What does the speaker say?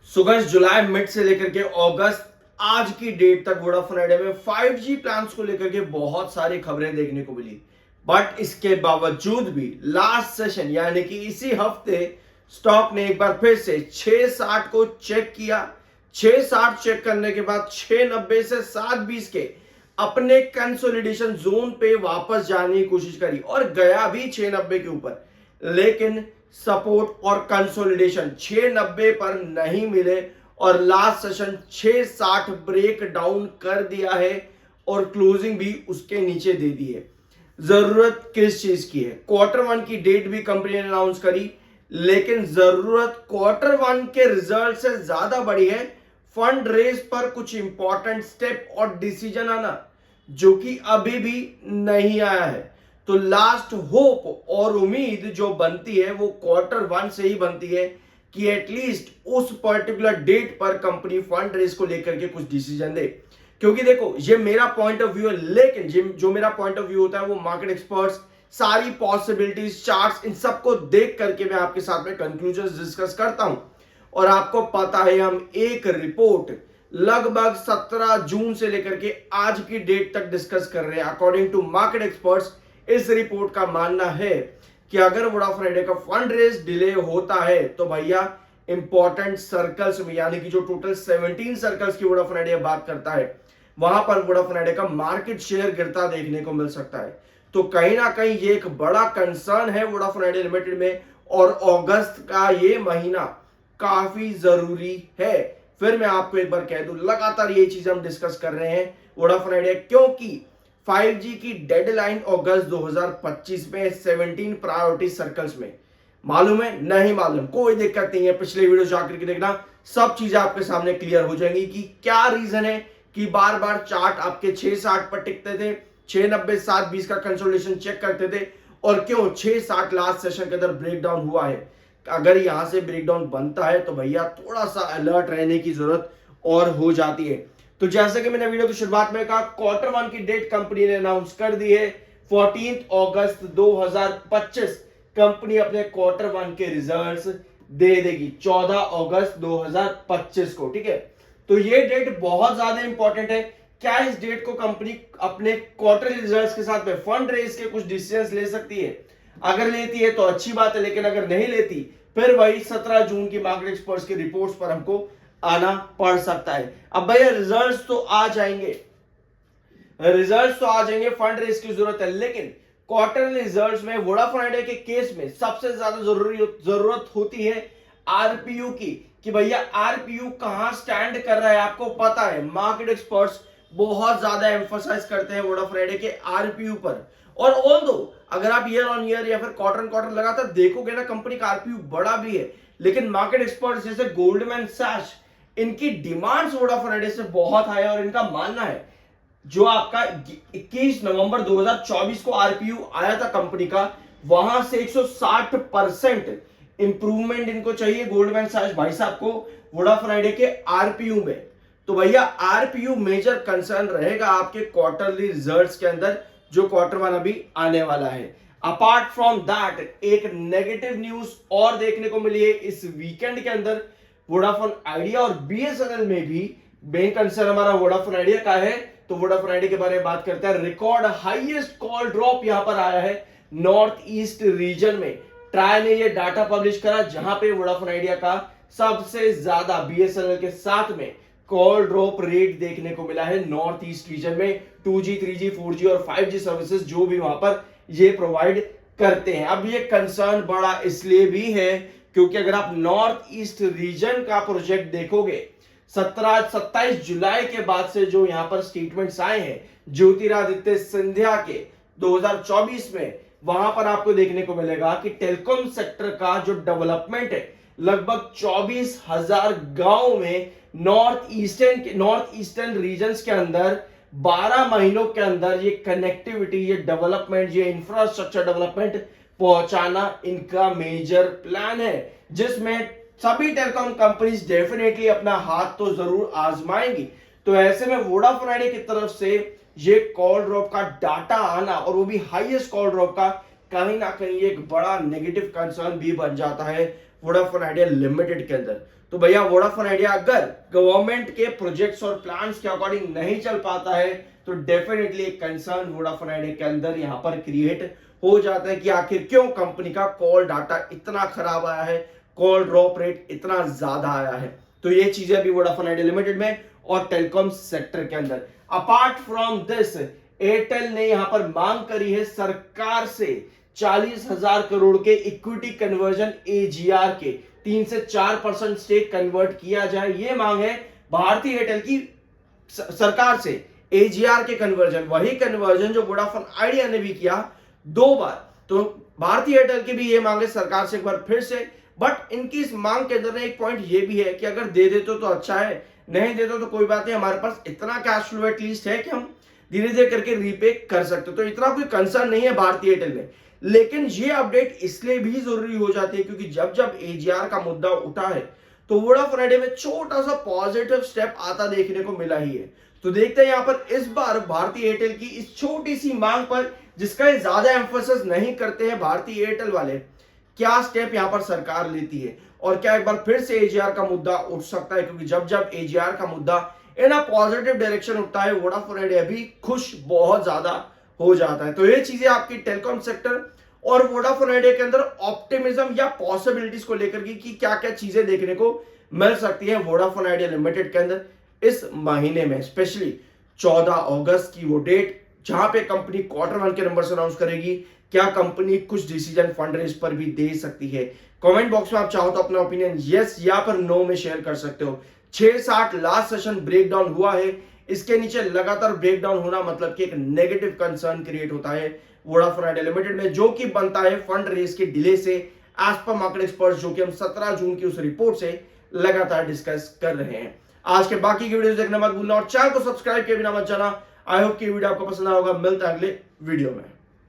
So guys जुलाई mid से लेकर के अगस्त आज की डेट तक वोडाफोन आइडिया में 5G प्लान्स को लेकर के बहुत सारी खबरें देखने को मिली। बट इसके बावजूद भी लास्ट सेशन यानी कि इसी हफ्ते स्टॉक ने एक बार फिर से 660 को चेक किया। 660 चेक करने के बाद 690 से 720 के अपने कंसोलिडेशन जोन पे वापस जाने की कोशिश करी और गया भी 690 के ऊपर, लेकिन सपोर्ट और कंसोलिडेशन 690 पर नहीं मिले और लास्ट सेशन 660 ब्रेक डाउन कर दिया है और क्लोजिंग भी उसके नीचे दे दी है। जरूरत किस चीज की है? क्वार्टर वन की डेट भी कंपनी ने अनाउंस करी, लेकिन जरूरत क्वार्टर वन के रिजल्ट से ज्यादा बड़ी है फंड रेज पर कुछ इंपॉर्टेंट स्टेप और डिसीजन आना, जो कि अभी भी नहीं आया है। तो लास्ट होप और उम्मीद जो बनती है वो क्वार्टर वन से ही बनती है कि एटलीस्ट उस पर्टिकुलर डेट पर कंपनी फंड रेज को लेकर के कुछ डिसीजन दे। क्योंकि देखो, ये मेरा पॉइंट ऑफ व्यू है, लेकिन जो मेरा पॉइंट ऑफ व्यू होता है वो मार्केट एक्सपर्ट्स सारी पॉसिबिलिटीज, चार्ट्स, इन सबको देख करके मैं आपके साथ में कंक्लूजन डिस्कस करता हूं। और आपको पता है हम एक रिपोर्ट लगभग 17 जून से लेकर के आज की डेट तक डिस्कस कर रहे हैं। अकॉर्डिंग टू मार्केट एक्सपर्ट्स इस रिपोर्ट का मानना है कि अगर वोडाफोन आइडिया का फंड रेज डिले होता है तो भैया इंपॉर्टेंट सर्कल्स में, यानी कि जो टोटल 17 सर्कल्स की वोडाफोन आइडिया बात करता है, वहां पर वोडाफोन आइडिया का मार्केट शेयर गिरता देखने को मिल सकता है। तो कहीं ना कहीं ये एक बड़ा कंसर्न है वोडाफोन आइडिया लिमिटेड में और अगस्त का ये महीना काफी जरूरी है। फिर मैं आपको एक बार कह दूं, लगातार ये चीज हम डिस्कस कर रहे हैं वोडाफोन आइडिया, क्योंकि 5G की डेडलाइन अगस्त 2025 में 17 प्रायोरिटी सर्कल्स में। मालूम है? नहीं मालूम, कोई दिक्कत नहीं है, पिछले वीडियो जाकर के देखना, सब चीजें आपके सामने क्लियर हो जाएंगी कि क्या रीजन है कि बार बार चार्ट आपके 660 पर टिकते थे, 690 720 का कंसोलिडेशन चेक करते थे, और क्यों 660 लास्ट सेशन के अंदर ब्रेकडाउन हुआ है। अगर यहां से ब्रेकडाउन बनता है तो भैया थोड़ा सा अलर्ट रहने की जरूरत और हो जाती है। तो जैसे कि मैंने वीडियो की शुरुआत में कहा, क्वार्टर वन की डेट कंपनी ने अनाउंस कर दी है। 14 अगस्त 2025 कंपनी अपने क्वार्टर वन के रिजल्ट्स दे देगी 14 अगस्त 2025 को। ठीक है, तो ये डेट बहुत ज्यादा इंपॉर्टेंट है। क्या इस डेट को कंपनी अपने क्वार्टरली रिजल्ट्स के साथ में फंड रेज के कुछ डिसीजंस ले सकती है? अगर लेती है तो अच्छी बात है, लेकिन अगर नहीं लेती फिर वही 17 जून की मार्केट एक्सपर्ट्स की रिपोर्ट्स पर हमको आना पड़ सकता है। अब भैया रिजल्ट्स तो आ जाएंगे, फंड रेज की जरूरत है, लेकिन क्वार्टरली रिजल्ट्स में वोडाफोन आइडिया के केस में सबसे ज्यादा जरूरत होती है आरपीयू की, कि भैया आरपीयू कहां स्टैंड कर रहा है। आपको पता है मार्केट एक्सपर्ट्स बहुत ज्यादा एम्फसाइज करते हैं वोडाफोन आइडिया के आरपीयू पर। और ऑल्दो अगर आप ईयर ऑन ईयर या फिर क्वार्टर क्वार्टर लगातार देखोगे ना, कंपनी का आरपीयू बड़ा भी है, लेकिन मार्केट एक्सपर्ट्स जैसे गोल्डमैन सैच, इनकी डिमांड्स वोडाफोन आइडिया से बहुत हाई है और इनका मानना है जो आपका 21 नवंबर 2024 को आरपीयू आया था कंपनी का, वहां से 160% इंप्रूवमेंट इनको चाहिए गोल्डमैन सैच भाई साहब को वोडाफोन आइडिया के आरपीयू में। तो भैया आरपीयू मेजर कंसर्न रहेगा आपके क्वार्टरली रिजल्ट्स के अंदर, जो क्वार्टर वन अभी आने वाला है। अपार्ट फ्रॉम दैट एक नेगेटिव न्यूज और देखने को मिली है इस वीकेंड के अंदर वोडाफोन आइडिया और बीएसएनएल में भी। मेन कंसर्न हमारा वोडाफोन आइडिया का है, तो वोडाफोन आइडिया के बारे में बात करते हैं। रिकॉर्ड हाईएस्ट कॉल ड्रॉप यहां पर आया है नॉर्थ ईस्ट रीजन में। ट्राई ने ये डाटा पब्लिश करा जहां पे वोडाफोन आइडिया का सबसे ज्यादा बीएसएनएल के साथ में कॉल ड्रॉप रेट देखने को मिला है नॉर्थ ईस्ट रीजन में। 2G 3G 4G और 5G सर्विसेज जो भी वहां पर ये प्रोवाइड करते हैं। अब ये कंसर्न बड़ा इसलिए भी है क्योंकि अगर आप नॉर्थ ईस्ट रीजन का प्रोजेक्ट देखोगे, 27 जुलाई के बाद से जो यहां पर स्टेटमेंट्स आए हैं ज्योतिरादित्य सिंधिया के 2024 में, वहां पर आपको देखने को मिलेगा कि टेलीकॉम सेक्टर का जो डेवलपमेंट है लगभग 24,000 गांव में नॉर्थ ईस्टर्न रीजन्स के अंदर 12 महीनों के अंदर ये कनेक्टिविटी, ये डेवलपमेंट, ये इंफ्रास्ट्रक्चर डेवलपमेंट पहुंचाना इनका मेजर प्लान है, जिसमें सभी टेलीकॉम कंपनीज डेफिनेटली अपना हाथ तो जरूर आजमाएंगी। तो ऐसे में वोडाफोन आइडिया की तरफ से ये कॉल ड्रॉप का डाटा आना, और वो भी हाईएस्ट कॉल ड्रॉप का, कहीं ना कहीं एक बड़ा नेगेटिव कंसर्न भी बन जाता है वोडाफोन आइडिया लिमिटेड के अंदर। तो भैया वोडाफोन आइडिया अगर गवर्नमेंट के प्रोजेक्ट्स और प्लान्स के अकॉर्डिंग नहीं चल पाता है तो डेफिनेटली एक कंसर्न वोडाफोन आइडिया के अंदर यहां पर क्रिएट हो जाता है कि आखिर क्यों कंपनी का कॉल डाटा इतना खराब आया है, कॉल ड्रॉप रेट इतना ज्यादा आया है। तो ये चीजें अभी वोडाफोन आइडिया लिमिटेड में और टेलीकॉम सेक्टर के अंदर। अपार्ट फ्रॉम दिस, एयरटेल ने यहां पर मांग करी है सरकार से 40,000 करोड़ के इक्विटी कन्वर्जन एजीआर के 3 से 4% स्टेक कन्वर्ट किया जाए। ये मांग है भारतीय एयरटेल की सरकार से एजीआर के कन्वर्जन, वही कन्वर्जन जो वोडाफोन आइडिया ने भी किया 2 बार। तो भारतीय एयरटेल की भी ये मांग है सरकार से एक बार फिर से। बट इनकी इस मांग के अंदर एक पॉइंट ये भी है कि अगर दे देते तो अच्छा है, नहीं देते तो कोई बात नहीं, हमारे पास इतना कैश फ्लो एटलीस्ट है कि हम धीरे धीरे करके रीपे कर सकते। तो इतना कोई कंसर्न नहीं है भारतीय एयरटेल में। लेकिन ये अपडेट इसलिए भी जरूरी हो जाती है क्योंकि जब जब एजीआर का मुद्दा उठा है तो वोडाफोन आइडिया में छोटा सा पॉजिटिव स्टेप आता देखने को मिला ही है। तो देखते हैं यहां पर इस बार भारतीय एयरटेल की इस छोटी सी मांग पर, जिसका ज्यादा एम्फोसिस नहीं करते हैं भारतीय एयरटेल वाले, क्या स्टेप यहां पर सरकार लेती है और क्या एक बार फिर से एजीआर का मुद्दा उठ सकता है। क्योंकि जब जब एजीआर का मुद्दा इन अ पॉजिटिव डायरेक्शन उठता है वोडाफोन आइडिया भी खुश बहुत ज्यादा हो जाता है। तो ये चीजें आपकी टेलीकॉम सेक्टर और वोडाफोन आइडिया के अंदर ऑप्टिमिज्म या पॉसिबिलिटीज को लेकर की क्या क्या चीजें देखने को मिल सकती है वोडाफोन आइडिया लिमिटेड के अंदर इस महीने में, स्पेशली 14 अगस्त की वो डेट जहां पे कंपनी Q1 के नंबर्स अनाउंस करेगी। क्या कंपनी कुछ डिसीजन फंड रेज पर भी दे सकती है? कमेंट बॉक्स में आप चाहो तो अपना ओपिनियन यस या पर नो में शेयर कर सकते हो। 660 लास्ट सेशन ब्रेकडाउन हुआ है, इसके नीचे लगातार ब्रेकडाउन होना मतलब कि एक नेगेटिव कंसर्न क्रिएट होता है वोडाफोन आइडिया लिमिटेड में, जो कि बनता है फंड रेज के डिले से, एज पर मार्केट एक्सपर्ट्स, जो कि हम 17 जून की उस रिपोर्ट से लगातार डिस्कस कर रहे हैं। आज के बाकी की वीडियोस देखना मत भूलना और चैनल को सब्सक्राइब किए बिना मत जाना। आई होप कि वीडियो आपको पसंद आया होगा। मिलता है अगले वीडियो में।